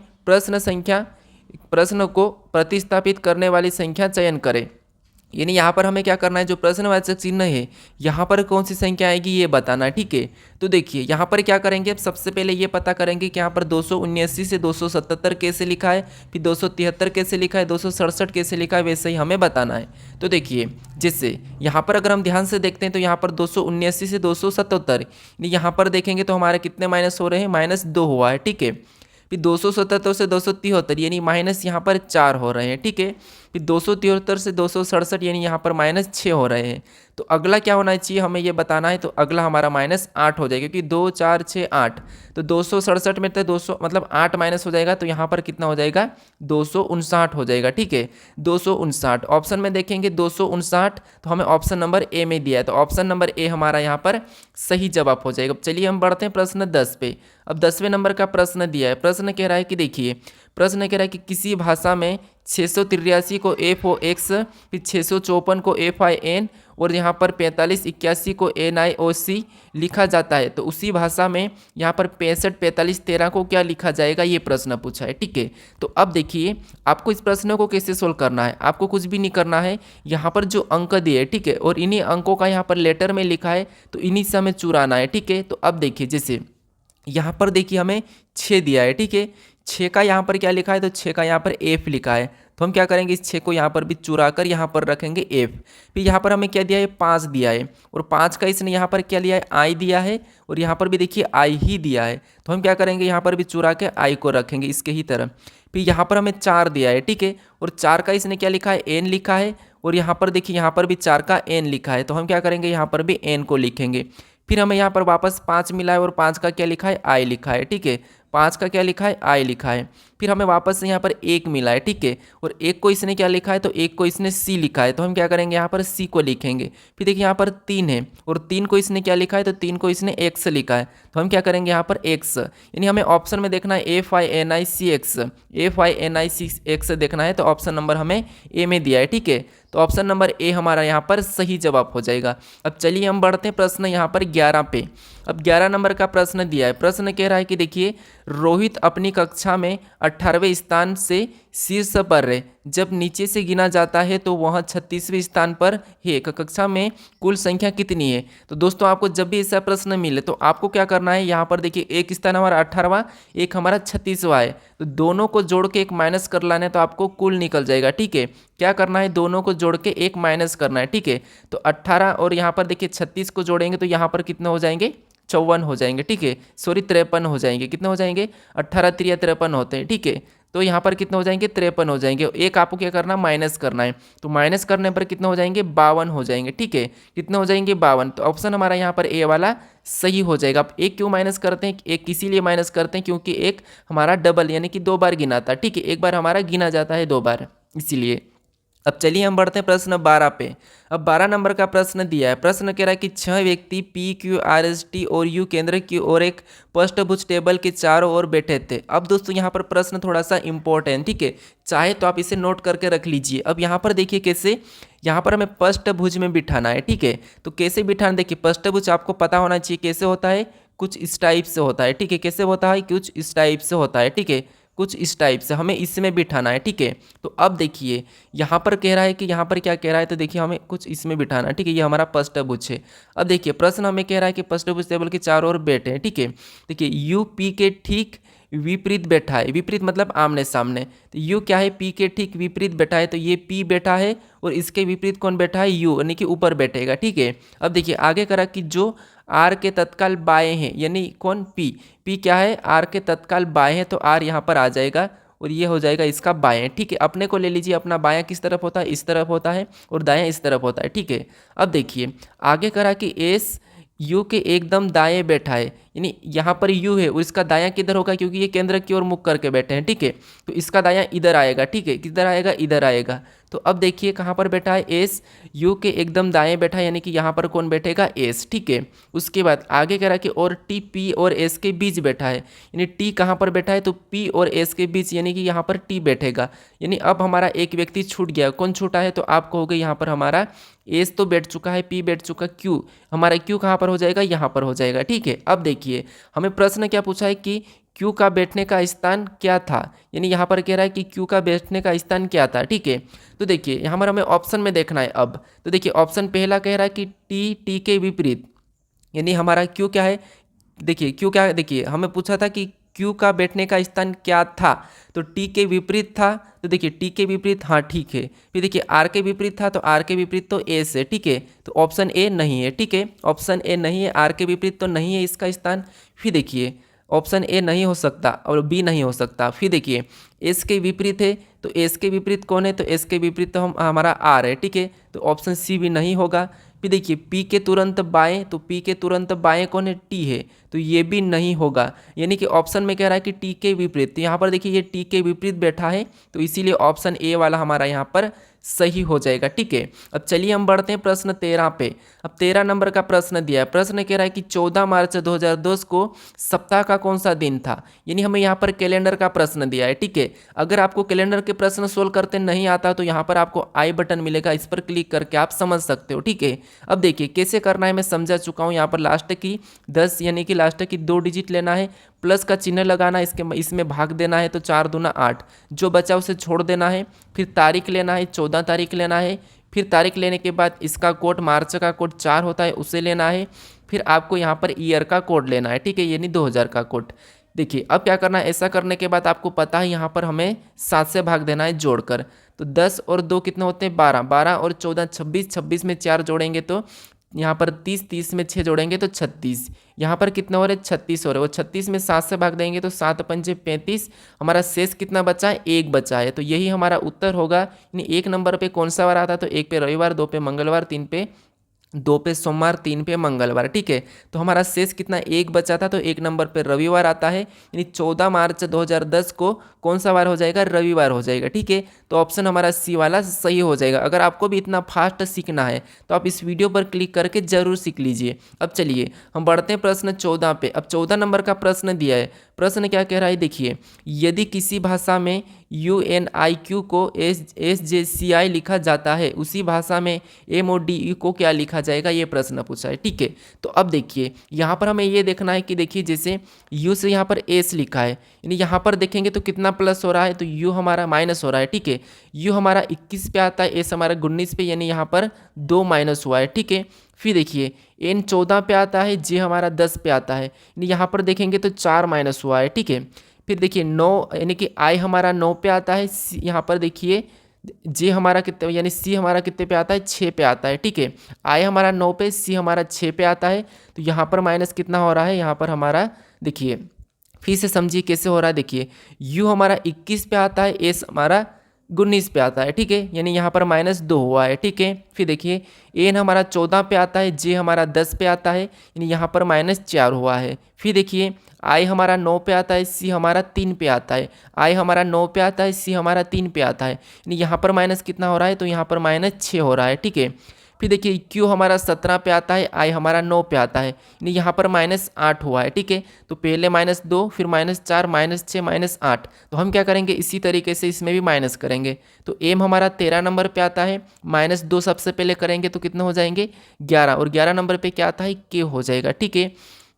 प्रश्न को प्रतिस्थापित करने वाली संख्या चयन करें। यानी यहाँ पर हमें क्या करना है, जो प्रश्नवाचक चिन्ह है यहाँ पर कौन सी संख्या आएगी ये बताना है, ठीक है। तो देखिए यहाँ पर क्या करेंगे, अब सबसे पहले ये पता करेंगे कि यहाँ पर 279 से 277 कैसे लिखा है, फिर 273 कैसे लिखा है, 267 कैसे लिखा है, वैसे ही हमें बताना है। तो देखिए जैसे यहाँ पर अगर हम ध्यान से देखते हैं तो यहाँ पर 279 से 277 यहाँ पर देखेंगे तो हमारे कितने माइनस हो रहे हैं, -2 हुआ है, ठीक है। फिर 277 से 273 यानी माइनस यहाँ पर 4 हो रहे हैं, ठीक है। फिर 273 से 267 यानी यहाँ पर -6 हो रहे हैं। तो अगला क्या होना चाहिए हमें ये बताना है, तो अगला हमारा -8 हो जाएगा, क्योंकि 2 4 6 8, तो 267 में तो 200 मतलब 8 माइनस हो जाएगा तो यहाँ पर कितना हो जाएगा, 259 हो जाएगा, ठीक है। 259 ऑप्शन में देखेंगे 259, तो हमें ऑप्शन नंबर ए में दिया है, तो ऑप्शन नंबर ए हमारा यहाँ पर सही जवाब हो जाएगा। चलिए हम बढ़ते हैं प्रश्न 10 पे। अब 10वें नंबर का प्रश्न दिया है। प्रश्न कह रहा है कि देखिए, प्रश्न कह रहा है कि किसी भाषा में 683 को FOX, फिर 654 को FIN और यहाँ पर 4581 को NIOC लिखा जाता है, तो उसी भाषा में यहाँ पर 65 45 13 को क्या लिखा जाएगा, ये प्रश्न पूछा है, ठीक है। तो अब देखिए आपको इस प्रश्न को कैसे सोल्व करना है, आपको कुछ भी नहीं करना है, यहाँ पर जो अंक दिए है, ठीक है, और इन्हीं अंकों का यहाँ पर लेटर में लिखा है तो इन्हीं से हमें चुराना है, ठीक है। तो अब देखिए जैसे यहाँ पर देखिए हमें 6 दिया है, ठीक है, 6 का यहाँ पर क्या लिखा है, तो 6 का यहाँ पर F लिखा है, तो हम क्या करेंगे इस 6 को यहाँ पर भी चुरा कर यहाँ पर रखेंगे F। फिर यहाँ पर हमें क्या दिया है, 5 दिया है, और 5 का इसने यहाँ पर क्या लिया है, I दिया है, और यहाँ पर भी देखिए I ही दिया है, तो हम क्या करेंगे यहाँ पर भी चुरा के I को रखेंगे इसके ही तरफ। फिर यहाँ पर हमें 4 दिया है, ठीक है, और 4 का इसने क्या लिखा है, N लिखा है, और यहाँ पर देखिए यहाँ पर भी 4 का N लिखा है, तो हम क्या करेंगे यहाँ पर भी N को लिखेंगे। फिर हमें यहाँ पर वापस 5 मिला है और 5 का क्या लिखा है, I लिखा है, ठीक है, 5 का क्या लिखा है, I लिखा है। फिर हमें वापस से यहाँ पर 1 मिला है, ठीक है, और 1 को इसने क्या लिखा है, तो 1 को इसने C लिखा है, तो हम क्या करेंगे यहाँ पर C को लिखेंगे। फिर देखिए यहाँ पर 3 है और 3 को इसने क्या लिखा है, तो 3 को इसने X लिखा है, तो हम क्या करेंगे यहाँ पर X, यानी हमें ऑप्शन में देखना है FINICX देखना है, तो ऑप्शन नंबर हमें ए में दिया है, ठीक है। तो ऑप्शन नंबर ए हमारा यहाँ पर सही जवाब हो जाएगा। अब चलिए हम बढ़ते हैं प्रश्न यहाँ पर 11 पे। अब 11 नंबर का प्रश्न दिया है। प्रश्न कह रहा है कि देखिए, रोहित अपनी कक्षा में 18वें स्थान से शीर्ष पर है, जब नीचे से गिना जाता है तो वह 36वें स्थान पर है, कक्षा में कुल संख्या कितनी है। तो दोस्तों आपको जब भी ऐसा प्रश्न मिले तो आपको क्या करना है, यहाँ पर देखिए एक स्थान हमारा 18वां, एक हमारा 36वां है, तो दोनों को जोड़ के एक माइनस कर लाना है तो आपको कुल निकल जाएगा, ठीक है। क्या करना है, दोनों को जोड़ के एक माइनस करना है, ठीक है। तो 18 और यहाँ पर देखिए 36 को जोड़ेंगे तो यहाँ पर कितने हो जाएंगे, 54 हो जाएंगे, ठीक है, सॉरी 53 हो जाएंगे, कितने हो जाएंगे, 18 3 53 होते हैं, ठीक है। तो यहाँ पर कितने हो जाएंगे 53 हो जाएंगे। एक आपको क्या करना माइनस करना है, तो माइनस करने पर कितने हो जाएंगे 52 हो जाएंगे। ठीक है, कितने हो जाएंगे 52। तो ऑप्शन हमारा यहाँ पर ए वाला सही हो जाएगा। अब एक क्यों माइनस करते हैं, एक इसीलिए माइनस करते हैं क्योंकि एक हमारा डबल यानी कि 2 बार गिना था। ठीक है, एक बार हमारा गिना जाता है 2 बार, इसीलिए। अब चलिए हम बढ़ते हैं प्रश्न 12 पे। अब 12 नंबर का प्रश्न दिया है। प्रश्न कह रहा है कि 6 व्यक्ति P Q R S T और यू केंद्र की ओर एक पृष्ठभुज टेबल के चारों ओर बैठे थे। अब दोस्तों यहाँ पर प्रश्न थोड़ा सा इंपॉर्टेंट, ठीक है, चाहे तो आप इसे नोट करके रख लीजिए। अब यहाँ पर देखिए कैसे, यहाँ पर हमें पृष्ठभुज में बिठाना है। ठीक है, तो कैसे बिठाना, देखिए पृष्ठभुज आपको पता होना चाहिए कैसे होता है, कुछ इस टाइप से होता है। ठीक है, कैसे होता है, कुछ इस टाइप से होता है। ठीक है, कुछ इस टाइप से हमें इसमें बिठाना है। ठीक है, तो अब देखिए यहाँ पर कह रहा है कि यहाँ पर क्या कह रहा है, तो देखिए हमें कुछ इसमें बिठाना है। ठीक है, ये हमारा पृष्ठभुज है। अब देखिए प्रश्न हमें कह रहा है कि पृष्ठभुज टेबल के चारों ओर बैठे हैं। ठीक है, देखिए यू पी के ठीक विपरीत बैठा है, विपरीत मतलब आमने सामने। तो यू क्या है, पी के ठीक विपरीत बैठा है, तो ये पी बैठा है और इसके विपरीत कौन बैठा है, यू, यानी कि ऊपर बैठेगा। ठीक है, अब देखिए आगे करा कि जो आर के तत्काल बाएं हैं, यानी कौन, पी, पी क्या है आर के तत्काल बाएं हैं, तो आर यहाँ पर आ जाएगा और ये हो जाएगा इसका बाएं। ठीक है, अपने को ले लीजिए, अपना बायां किस तरफ होता है, इस तरफ होता है, और दायां इस तरफ होता है। ठीक है, अब देखिए आगे करा कि एस यू के एकदम दाएं बैठा है, यानी यहाँ पर यू है और इसका दायां किधर होगा, क्योंकि ये केंद्र की ओर मुख करके बैठे हैं। ठीक है, तो इसका दायां इधर आएगा। ठीक है, किधर आएगा, इधर आएगा। तो अब देखिए कहाँ पर बैठा है, एस यू के एकदम दाएं बैठा है, यानी कि यहाँ पर कौन बैठेगा, एस। ठीक है, उसके बाद आगे कह रहा है कि और टी पी और एस के बीच बैठा है, यानी टी कहाँ पर बैठा है, तो पी और एस के बीच, यानी कि यहाँ पर टी बैठेगा। यानी अब हमारा एक व्यक्ति छूट गया, कौन छूटा है, तो आप कहोगे यहाँ पर हमारा एस तो बैठ चुका है, पी बैठ चुका, क्यू, हमारा क्यू कहाँ पर हो जाएगा, यहाँ पर हो जाएगा। ठीक है, अब देखिए हमें प्रश्न क्या पूछा है कि क्यू का बैठने का स्थान क्या था, यानी यहाँ पर कह रहा है कि क्यू का बैठने का स्थान क्या था। ठीक है, तो देखिए यहाँ पर हमें ऑप्शन में देखना है। अब तो देखिए ऑप्शन पहला कह रहा है कि टी, टी के विपरीत, यानी हमारा क्यू क्या है, देखिए क्यू क्या है, देखिए हमें पूछा था कि क्यू का बैठने का स्थान क्या था, तो टी के विपरीत था, तो देखिए टी के विपरीत, हाँ ठीक है। फिर देखिए आर के विपरीत था, तो आर के विपरीत तो एस है। ठीक है, तो ऑप्शन ए नहीं है। ठीक है, ऑप्शन ए नहीं है, आर के विपरीत तो नहीं है इसका स्थान। फिर देखिए ऑप्शन ए नहीं हो सकता और बी नहीं हो सकता। फिर देखिए एस के विपरीत है, तो एस के विपरीत कौन है, तो एस के विपरीत तो हमारा आर है। ठीक है, तो ऑप्शन सी भी नहीं होगा। फिर देखिए पी के तुरंत बाएं, तो पी के तुरंत बाएं कौन है, टी है, तो ये भी नहीं होगा। यानी कि ऑप्शन में कह रहा है कि टी के विपरीत, तो यहाँ पर देखिए ये टी के विपरीत बैठा है, तो इसीलिए ऑप्शन ए वाला हमारा यहाँ पर सही हो जाएगा। ठीक है, अब चलिए हम बढ़ते हैं प्रश्न 13 पे। अब 13 नंबर का प्रश्न दिया है। प्रश्न कह रहा है कि 14 मार्च 2010 को सप्ताह का कौन सा दिन था, यानी हमें यहाँ पर कैलेंडर का प्रश्न दिया है। ठीक है, अगर आपको कैलेंडर के प्रश्न सोल्व करते नहीं आता तो यहाँ पर आपको आई बटन मिलेगा, इस पर क्लिक करके आप समझ सकते हो। ठीक है, अब देखिए कैसे करना है मैं समझा चुका हूँ। यहाँ पर लास्ट की 10 यानी कि लास्ट की 2 डिजिट लेना है, प्लस का चिन्ह लगाना है, इसमें भाग देना है, तो 4 दूना 8, जो बचा उसे छोड़ देना है। फिर तारीख लेना है, 14 तारीख लेना है। फिर तारीख लेने के बाद इसका कोड, मार्च का कोड 4 होता है, उसे लेना है। फिर आपको यहाँ पर ईयर का कोड लेना है। ठीक है, यानी 2000 का कोड। देखिए अब क्या करना है, ऐसा करने के बाद आपको पता है यहाँ पर हमें 7 से भाग देना है जोड़कर, तो 10 और 2 कितने होते हैं 12, 12 और 14 26, 26 में 4 जोड़ेंगे तो यहाँ पर 30, 30 में 6 जोड़ेंगे तो 36, यहाँ पर कितना हो रहा है 36 हो रहा है। वो 36 में 7 से भाग देंगे तो 7 पंजे 35, हमारा शेष कितना बचा है, 1 बचा है। तो यही हमारा उत्तर होगा। यानी 1 नंबर पे कौन सा वार आता है, तो 1 पे रविवार, 2 पे मंगलवार, 3 पे, 2 पे सोमवार, 3 पे मंगलवार। ठीक है, तो हमारा शेष कितना 1 बचा था, तो 1 नंबर पे रविवार आता है। यानी 14 मार्च 2010 को कौन सा वार हो जाएगा, रविवार हो जाएगा। ठीक है, तो ऑप्शन हमारा सी वाला सही हो जाएगा। अगर आपको भी इतना फास्ट सीखना है तो आप इस वीडियो पर क्लिक करके जरूर सीख लीजिए। अब चलिए हम बढ़ते हैं प्रश्न 14 पे। अब 14 नंबर का प्रश्न दिया है। प्रश्न क्या कह रहा है, देखिए यदि किसी भाषा में UNIQ को SJCI लिखा जाता है, उसी भाषा में MODE को क्या लिखा जाएगा, ये प्रश्न पूछा है। ठीक है, तो अब देखिए यहाँ पर हमें ये देखना है कि देखिए जैसे U से यहाँ पर S लिखा है, यानी यहाँ पर देखेंगे तो कितना प्लस हो रहा है, तो U हमारा माइनस हो रहा है। ठीक है, U हमारा 21 पे आता है, S हमारा 19 पे, यानी यहाँ पर 2 माइनस हुआ है। ठीक है, फिर देखिए N 14 पे आता है, J हमारा 10 पे आता है, यानी यहाँ पर देखेंगे तो 4 माइनस हुआ है। ठीक है, फिर देखिए 9 यानी कि I हमारा 9 पे आता है, यहाँ पर देखिए J हमारा कितने, यानी C हमारा कितने पे आता है, 6 पे आता है। ठीक है, I हमारा 9 पे, C हमारा 6 पे आता है, तो यहाँ पर माइनस कितना हो रहा है, यहाँ पर हमारा देखिए फिर से समझिए कैसे हो रहा है। देखिए u हमारा 21 पे आता है, s हमारा 19 पे आता है, ठीक है, यानी यहाँ पर -2 हुआ है, ठीक है। फिर देखिए n हमारा 14 पे आता है, j हमारा 10 पे आता है, यानी यहाँ पर -4 हुआ है। फिर देखिए i हमारा 9 पे आता है, c हमारा 3 पे आता है, i हमारा 9 पे आता है, c हमारा 3 पे आता है, यानी यहाँ पर माइनस कितना हो रहा है, तो यहाँ पर -6 हो रहा है, ठीक है। फिर देखिए Q हमारा 17 पे आता है, I हमारा 9 पे आता है, यानी यहाँ पर -8 हुआ है, ठीक है। तो पहले -2 फिर -4 -6 -8, तो हम क्या करेंगे इसी तरीके से इसमें भी माइनस करेंगे। तो M हमारा 13 नंबर पे आता है, -2 सबसे पहले करेंगे तो कितने हो जाएंगे 11, और 11 नंबर पे क्या आता है K हो जाएगा, ठीक है।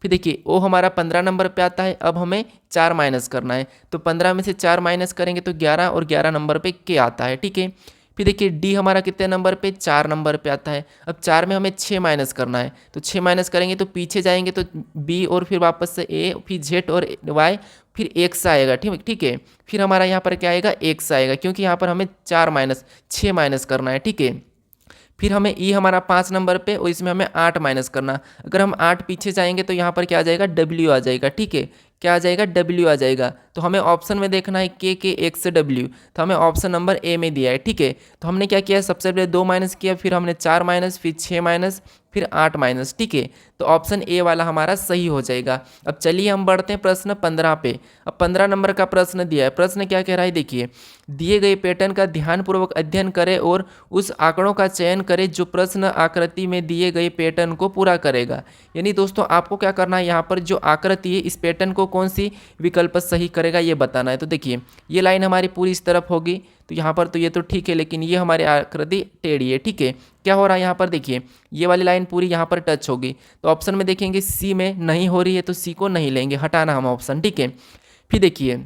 फिर देखिए O हमारा 15 नंबर पे आता है, अब हमें 4 माइनस करना है, तो 15 में से 4 माइनस करेंगे तो 11, और 11 नंबर पे K आता है, ठीक है। फिर देखिए डी हमारा कितने नंबर पे 4 नंबर पे आता है, अब 4 में हमें 6 माइनस करना है, तो 6 माइनस करेंगे तो पीछे जाएंगे तो बी, और फिर वापस से ए, फिर जेड और वाई, फिर एक्स आएगा, ठीक ठीक है। फिर हमारा यहाँ पर क्या आएगा एक्स आएगा, क्योंकि यहाँ पर हमें 6 माइनस करना है, ठीक है। फिर हमें ई हमारा 5 नंबर पे, और इसमें हमें 8 माइनस करना। अगर हम 8 पीछे जाएंगे तो यहाँ पर क्या आ जाएगा डब्ल्यू आ जाएगा, ठीक है, क्या आ जाएगा डब्ल्यू आ जाएगा। तो हमें ऑप्शन में देखना है के एक्स डब्ल्यू, तो हमें ऑप्शन नंबर ए में दिया है, ठीक है। तो हमने क्या किया, सबसे पहले 2 माइनस किया, फिर हमने 4 माइनस, फिर 6 माइनस, फिर 8 माइनस, ठीक है। तो ऑप्शन ए वाला हमारा सही हो जाएगा। अब चलिए हम बढ़ते हैं प्रश्न 15 पे। अब 15 नंबर का प्रश्न दिया है, प्रश्न क्या कह रहा है देखिए, दिए गए पैटर्न का ध्यानपूर्वक अध्ययन करें और उस आंकड़ों का चयन करें जो प्रश्न आकृति में दिए गए पैटर्न को पूरा करेगा। यानी दोस्तों आपको क्या करना है, यहाँ पर जो आकृति है इस पैटर्न को कौन सी विकल्प सही करेगा ये बताना है। तो देखिए ये लाइन हमारी पूरी इस तरफ होगी, तो यहाँ पर तो ये तो ठीक है, लेकिन ये हमारी आकृति टेढ़ी है, ठीक है। क्या हो रहा है यहाँ पर देखिए, ये वाली लाइन पूरी यहाँ पर टच होगी, तो ऑप्शन में देखेंगे सी में नहीं हो रही है, तो सी को नहीं लेंगे, हटाना हम ऑप्शन, ठीक है। फिर देखिए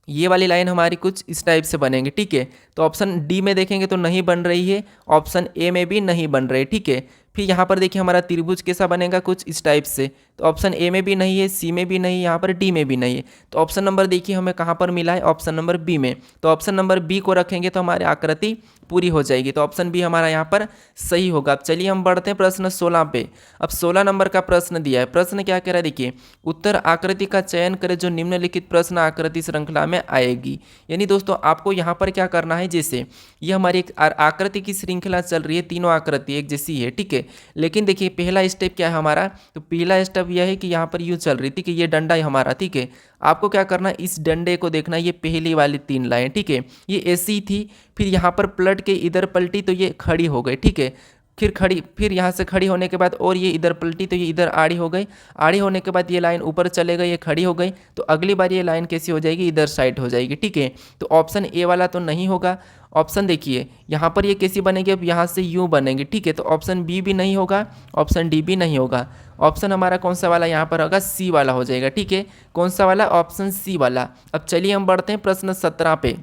ये वाली लाइन हमारी कुछ इस टाइप से बनेंगे, ठीक है। तो ऑप्शन डी में देखेंगे तो नहीं बन रही है, ऑप्शन ए में भी नहीं बन रही, ठीक है। फिर यहाँ पर देखिए हमारा त्रिभुज कैसा बनेगा, कुछ इस टाइप से, तो ऑप्शन ए में भी नहीं है, सी में भी नहीं है, यहाँ पर डी में भी नहीं है। तो ऑप्शन नंबर देखिए हमें कहाँ पर मिला है, ऑप्शन नंबर बी में। तो ऑप्शन नंबर बी को रखेंगे तो हमारी आकृति पूरी हो जाएगी, तो ऑप्शन बी हमारा यहाँ पर सही होगा। अब चलिए हम बढ़ते हैं प्रश्न 16 पे। अब 16 नंबर का प्रश्न दिया है, प्रश्न क्या कह रहा है देखिए, उत्तर आकृति का चयन करें जो निम्नलिखित प्रश्न आकृति श्रृंखला में आएगी। यानी दोस्तों आपको यहाँ पर क्या करना है, जैसे ये हमारी एक आकृति की श्रृंखला चल रही है, तीनों आकृति एक जैसी है, ठीक है। लेकिन देखिए पहला स्टेप क्या है हमारा, तो पहला स्टेप यह है कि यहाँ पर यूँ चल रही, ठीक है, ये डंडा है हमारा, ठीक है। आपको क्या करना है, इस डंडे को देखना है, ये पहली वाली 3 लाइन, ठीक है, ये ऐसी थी, फिर यहाँ पर पलट के इधर पलटी तो ये खड़ी हो गई, ठीक है। फिर यहाँ से खड़ी होने के बाद और ये इधर पलटी तो ये इधर आड़ी हो गई, आड़ी होने के बाद ये लाइन ऊपर चले गई, ये खड़ी हो गई, तो अगली बार ये लाइन कैसी हो जाएगी, इधर साइड हो जाएगी, ठीक है। तो ऑप्शन ए वाला तो नहीं होगा। ऑप्शन देखिए यहाँ पर ये कैसी बनेगी, अब यहाँ से यूँ बनेगी, ठीक है। तो ऑप्शन बी भी नहीं होगा, ऑप्शन डी भी नहीं होगा, ऑप्शन हमारा कौन सा वाला यहाँ पर होगा, सी वाला हो जाएगा, ठीक है। कौन सा वाला, ऑप्शन सी वाला। अब चलिए हम बढ़ते हैं प्रश्न 17 पे।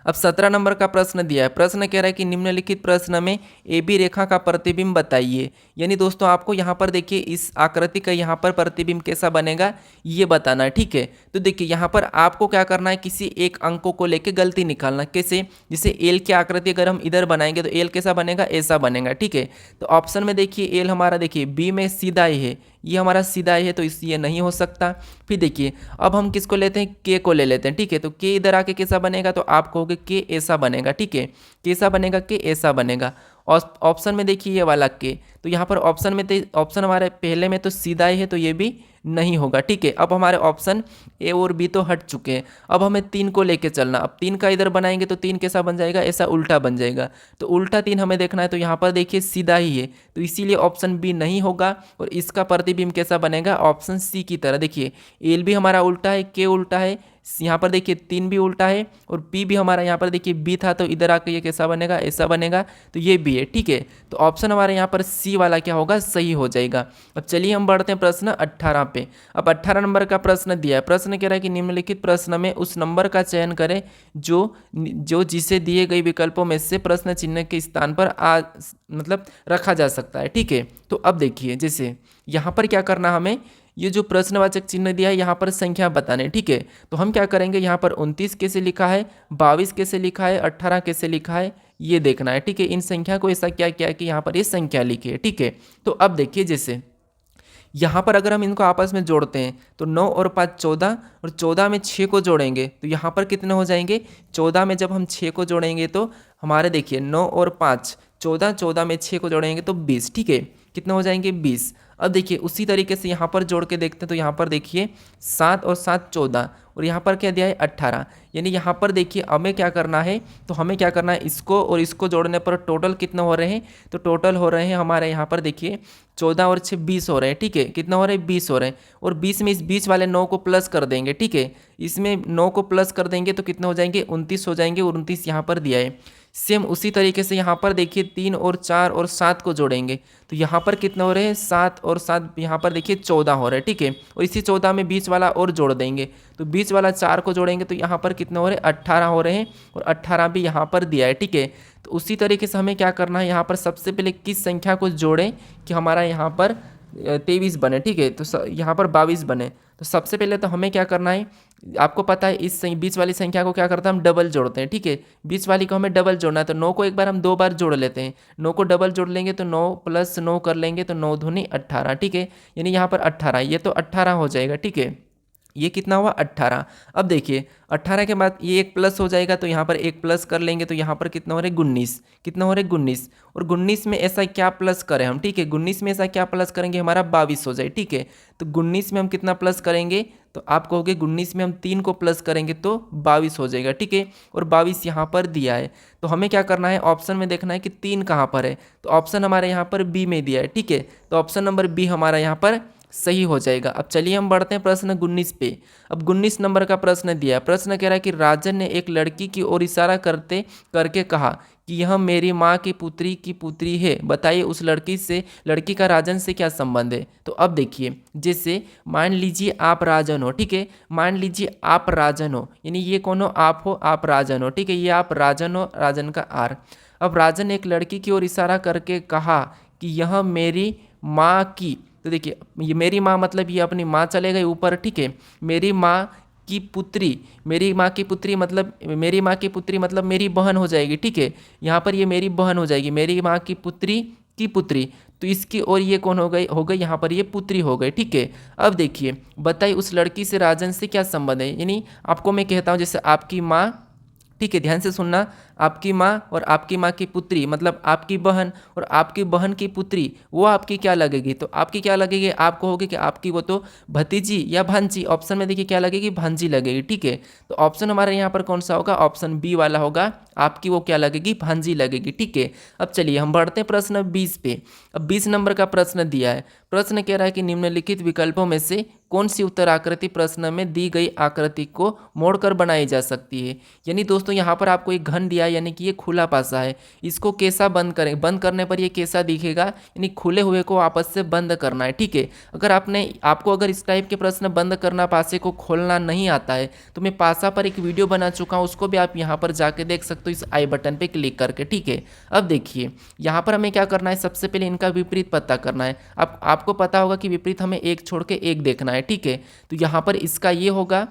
अब 17 नंबर का प्रश्न दिया है, प्रश्न कह रहा है कि निम्नलिखित प्रश्न में ए बी रेखा का प्रतिबिंब बताइए। यानी दोस्तों आपको यहाँ पर देखिए इस आकृति का यहाँ पर प्रतिबिंब कैसा बनेगा ये बताना है, ठीक है। तो देखिए यहाँ पर आपको क्या करना है, किसी एक अंकों को लेके गलती निकालना, कैसे, जैसे एल की आकृति अगर हम इधर बनाएंगे तो एल कैसा बनेगा, ऐसा बनेगा, ठीक है। तो ऑप्शन में देखिए एल हमारा देखिए बी में सीधा ही है, ये हमारा सीधा है, तो इसलिए नहीं हो सकता। फिर देखिए अब हम किसको लेते हैं, के को ले लेते हैं, ठीक है। तो के इधर आके कैसा बनेगा, तो आप कहोगे के ऐसा बनेगा, ठीक है, कैसा बनेगा, के ऐसा बनेगा। और ऑप्शन में देखिए ये वाला के, तो यहाँ पर ऑप्शन में ऑप्शन हमारे पहले में तो सीधा ही है, तो ये भी नहीं होगा, ठीक है। अब हमारे ऑप्शन ए और बी तो हट चुके हैं, अब हमें 3 को लेके चलना। अब 3 का इधर बनाएंगे तो 3 कैसा बन जाएगा, ऐसा उल्टा बन जाएगा, तो उल्टा 3 हमें देखना है, तो यहाँ पर देखिए सीधा ही है, तो इसीलिए ऑप्शन बी नहीं होगा। और इसका प्रतिबिंब कैसा बनेगा, ऑप्शन सी की तरह। देखिए एल भी हमारा उल्टा है, के उल्टा है, यहाँ पर देखिए 3 भी उल्टा है, और पी भी हमारा यहाँ पर देखिए बी था, तो इधर आकर ये कैसा बनेगा, ऐसा बनेगा, तो ये भी है, ठीक है। तो ऑप्शन हमारे यहाँ पर सी वाला क्या होगा, सही हो जाएगा। अब चलिए हम बढ़ते हैं प्रश्न 18 पे। अब 18 नंबर का प्रश्न दिया है, प्रश्न कह रहा है कि निम्नलिखित प्रश्न में उस नंबर का चयन करें जो जिसे दिए गए विकल्पों में से प्रश्न चिन्ह के स्थान पर मतलब रखा जा सकता है, ठीक है। तो अब देखिए जैसे यहाँ पर क्या करना, हमें ये जो प्रश्नवाचक चिन्ह दिया है यहाँ पर संख्या बताने, ठीक है। तो हम क्या करेंगे, यहाँ पर 29 कैसे लिखा है, 22 कैसे लिखा है, 18 कैसे लिखा है, ये देखना है, ठीक है। इन संख्या को ऐसा क्या किया कि यहाँ पर ये संख्या लिखी है, ठीक है। तो अब देखिए जैसे यहाँ पर अगर हम इनको आपस में जोड़ते हैं तो 9 और 5 14, और 14 में 6 को जोड़ेंगे तो यहाँ पर कितने हो जाएंगे, 14 में जब हम 6 को जोड़ेंगे तो हमारे देखिए 9 और 5 14, 14 में 6 को जोड़ेंगे तो 20, ठीक है, कितने हो जाएंगे 20। अब देखिए उसी तरीके से यहाँ पर जोड़ के देखते हैं तो यहाँ पर देखिए 7 और 7 14, और यहाँ पर क्या दिया है 18, यानी यहाँ पर देखिए हमें क्या करना है, तो हमें क्या करना है, इसको और इसको जोड़ने पर टोटल कितने हो रहे हैं, तो टोटल हो रहे हैं हमारे यहाँ पर देखिए 14 और 6 20 हो रहे हैं, ठीक है, कितना हो रहे हैं 20 हो रहे हैं, और 20 में इस बीच वाले 9 को प्लस कर देंगे, ठीक है, इसमें 9 को प्लस कर देंगे तो कितने हो जाएंगे 29 हो जाएंगे, और 29 यहाँ पर दिया है। सेम उसी तरीके से यहाँ पर देखिए 3 और 4 और 7 को जोड़ेंगे तो यहाँ पर कितने हो रहे हैं 7 और 7, यहाँ पर देखिए 14 हो रहे हैं, ठीक है, और इसी 14 में बीच वाला और जोड़ देंगे तो बीच वाला 4 को जोड़ेंगे तो यहाँ पर कितने हो रहे हैं 18 हो रहे हैं, और 18 भी यहाँ पर दिया है, ठीक है। तो उसी तरीके से हमें क्या करना है, यहाँ पर सबसे पहले किस संख्या को जोड़ें कि हमारा यहाँ पर 23 बने, ठीक है, तो यहाँ पर 22 बने। तो सबसे पहले तो हमें क्या करना है, आपको पता है इस बीच वाली संख्या को क्या करते हैं हम डबल जोड़ते हैं, ठीक है, बीच वाली को हमें डबल जोड़ना है तो 9 को एक बार हम 2 बार जोड़ लेते हैं, 9 को डबल जोड़ लेंगे तो 9 + 9 कर लेंगे तो 9 दूनी 18, ठीक है, यानी यहाँ पर 18, ये तो 18 हो जाएगा, ठीक है, ये कितना हुआ 18। अब देखिए 18 के बाद ये एक प्लस हो जाएगा तो यहाँ पर एक प्लस कर लेंगे तो यहाँ पर कितना हो रहा है 19, कितना हो रहा है 19, और 19 में ऐसा क्या प्लस करें हम, ठीक है, 19 में ऐसा क्या प्लस करेंगे हमारा 22 हो जाए, ठीक है, तो 19 में हम कितना प्लस करेंगे, तो आप कहोगे 19 में हम 3 को प्लस करेंगे तो 22 हो जाएगा, ठीक है, और 22 यहाँ पर दिया है। तो हमें क्या करना है, ऑप्शन में देखना है कि 3 कहाँ पर है, तो ऑप्शन हमारे यहाँ पर बी में दिया है, ठीक है, तो ऑप्शन नंबर बी हमारा यहाँ पर सही हो जाएगा। अब चलिए हम बढ़ते हैं प्रश्न 19 पे। अब 19 नंबर का प्रश्न दिया है, प्रश्न कह रहा है कि राजन ने एक लड़की की ओर इशारा करते करके कहा कि यह मेरी माँ की पुत्री है, बताइए उस लड़की का राजन से क्या संबंध है। तो अब देखिए जैसे मान लीजिए आप राजन हो, ठीक है, मान लीजिए आप राजन हो, यानी ये कौन हो, आप हो, आप राजन हो, ठीक है, ये आप राजन हो, राजन का आर। अब राजन ने एक लड़की की ओर इशारा करके कहा कि यह मेरी माँ की, तो देखिए ये मेरी माँ मतलब ये अपनी माँ चले गए ऊपर, ठीक है, मेरी माँ की पुत्री, मेरी माँ की पुत्री मतलब मेरी माँ की पुत्री मतलब मेरी बहन हो जाएगी, ठीक है, यहाँ पर ये मेरी बहन हो जाएगी, मेरी माँ की पुत्री, तो इसकी और ये कौन हो गई यहाँ पर ये पुत्री हो गई, ठीक है। अब देखिए बताइए उस लड़की से राजन से क्या संबंध है, यानी आपको मैं कहता हूँ जैसे आपकी माँ, ठीक है, ध्यान से सुनना, आपकी माँ और आपकी माँ की पुत्री मतलब आपकी बहन और आपकी बहन की पुत्री, वो आपकी क्या लगेगी, तो आपकी क्या लगेगी, आप कहोगे कि आपकी वो तो भतीजी या भांजी, ऑप्शन में देखिए क्या लगेगी, भांजी लगेगी, ठीक है, तो ऑप्शन हमारे यहाँ पर कौन सा होगा, ऑप्शन बी वाला होगा, आपकी वो क्या लगेगी, भांजी लगेगी, ठीक है। अब चलिए हम बढ़ते हैं प्रश्न 20 पे। अब 20 नंबर का प्रश्न दिया है, प्रश्न कह रहा है कि निम्नलिखित विकल्पों में से कौन सी उत्तर आकृति प्रश्न में दी गई आकृति को मोड़कर बनाई जा सकती है। यानी दोस्तों यहाँ पर आपको एक घन दिया है, यानी कि ये खुला पासा है, इसको कैसा बंद करें, बंद करने पर ये कैसा दिखेगा, यानी खुले हुए को आपस से बंद करना है, ठीक है। अगर आपको अगर इस टाइप के प्रश्न बंद करना, पासे को खोलना नहीं आता है तो मैं पासा पर एक वीडियो बना चुका हूँ, उसको भी आप यहाँ पर जाके देख सकते हो इस आई बटन पे क्लिक करके, ठीक है। अब देखिए यहाँ पर हमें क्या करना है, सबसे पहले इनका विपरीत पता करना है। आपको पता होगा कि विपरीत हमें एक छोड़ के एक देखना है, ठीक है, तो यहाँ पर इसका ये होगा,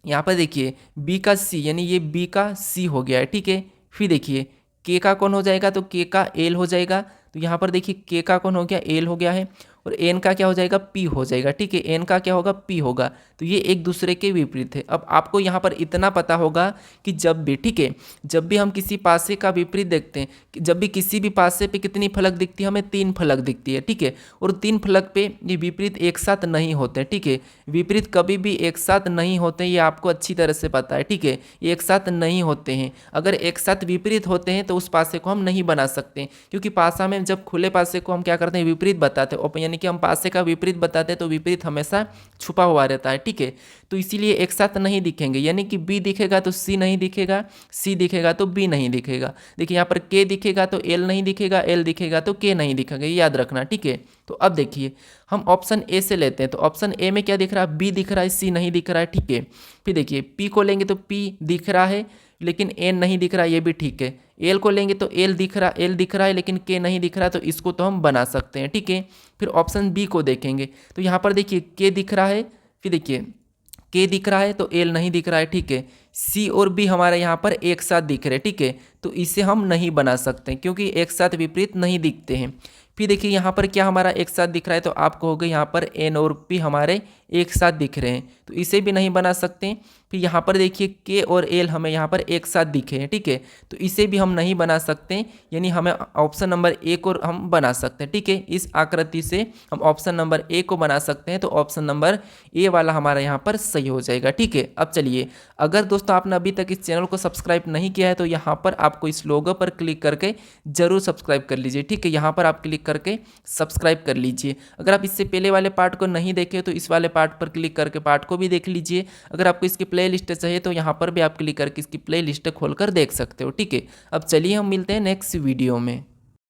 यहाँ पर देखिए बी का सी, यानी ये बी का सी हो गया है, ठीक है। फिर देखिए के का कौन हो जाएगा, तो के का एल हो जाएगा, तो यहाँ पर देखिए के का कौन हो गया, एल हो गया है, और एन का क्या हो जाएगा, पी हो जाएगा, ठीक है, एन का क्या होगा, पी होगा, तो ये एक दूसरे के विपरीत है। अब आपको यहाँ पर इतना पता होगा कि जब भी, ठीक है, जब भी हम किसी पासे का विपरीत देखते हैं, जब भी किसी भी पासे पे कितनी फलक दिखती है, हमें 3 फलक दिखती है, ठीक है, और 3 फलक पे ये विपरीत एक साथ नहीं होते, ठीक है, विपरीत कभी भी एक साथ नहीं होते, ये आपको अच्छी तरह से पता है, ठीक है, ये एक साथ नहीं होते हैं। अगर एक साथ विपरीत होते हैं तो उस पासे को हम नहीं बना सकते, क्योंकि पासा में जब खुले पासे को हम क्या करते हैं, विपरीत बताते हैं, यानी कि हम पासे का विपरीत बताते हैं तो विपरीत हमेशा छुपा हुआ रहता है, ठीक है, तो इसीलिए एक साथ नहीं दिखेंगे, यानी कि बी दिखेगा तो सी नहीं दिखेगा, सी दिखेगा तो बी नहीं दिखेगा। देखिए यहाँ पर के दिखेगा तो एल नहीं दिखेगा, एल दिखेगा तो के नहीं दिखेगा, ये याद रखना, ठीक है। तो अब देखिए हम ऑप्शन ए से लेते हैं, तो ऑप्शन ए में क्या दिख रहा है, बी दिख रहा है, सी नहीं दिख रहा है, ठीक है। फिर देखिए पी को लेंगे तो पी दिख रहा है लेकिन एन नहीं दिख रहा, ये भी ठीक है। एल को लेंगे तो एल दिख रहा है लेकिन के नहीं दिख रहा, तो इसको तो हम बना सकते हैं, ठीक है। फिर ऑप्शन बी को देखेंगे तो यहाँ पर देखिए के दिख रहा है, फिर देखिए के दिख रहा है तो एल नहीं दिख रहा है, ठीक है। सी और बी हमारे यहाँ पर एक साथ दिख रहे हैं, ठीक है, तो इसे हम नहीं बना सकते क्योंकि एक साथ विपरीत नहीं दिखते हैं। फिर देखिए यहाँ पर क्या हमारा एक साथ दिख रहा है, तो आप कहोगे यहाँ पर एन और पी हमारे एक साथ दिख रहे हैं, तो इसे भी नहीं बना सकते। फिर यहाँ पर देखिए के और एल हमें यहाँ पर एक साथ दिखे हैं, ठीक है, तो इसे भी हम नहीं बना सकते, यानी हमें ऑप्शन नंबर ए को हम बना सकते हैं, ठीक है। इस आकृति से हम ऑप्शन नंबर ए को बना सकते हैं, तो ऑप्शन नंबर ए वाला हमारा यहाँ पर सही हो जाएगा, ठीक है। अब चलिए, अगर दोस्तों आपने अभी तक इस चैनल को सब्सक्राइब नहीं किया है तो यहाँ पर आपको इस लोगो पर क्लिक करके जरूर सब्सक्राइब कर लीजिए, ठीक है। यहाँ पर आप क्लिक करके सब्सक्राइब कर लीजिए। अगर आप इससे पहले वाले पार्ट को नहीं देखे तो इस वाले पार्ट पर क्लिक करके पार्ट को भी देख लीजिए। अगर आपको इसकी प्ले लिस्ट चाहिए तो यहाँ पर भी आप क्लिक करके इसकी प्ले लिस्ट खोल कर देख सकते हो, ठीक है। अब चलिए हम मिलते हैं नेक्स्ट वीडियो में।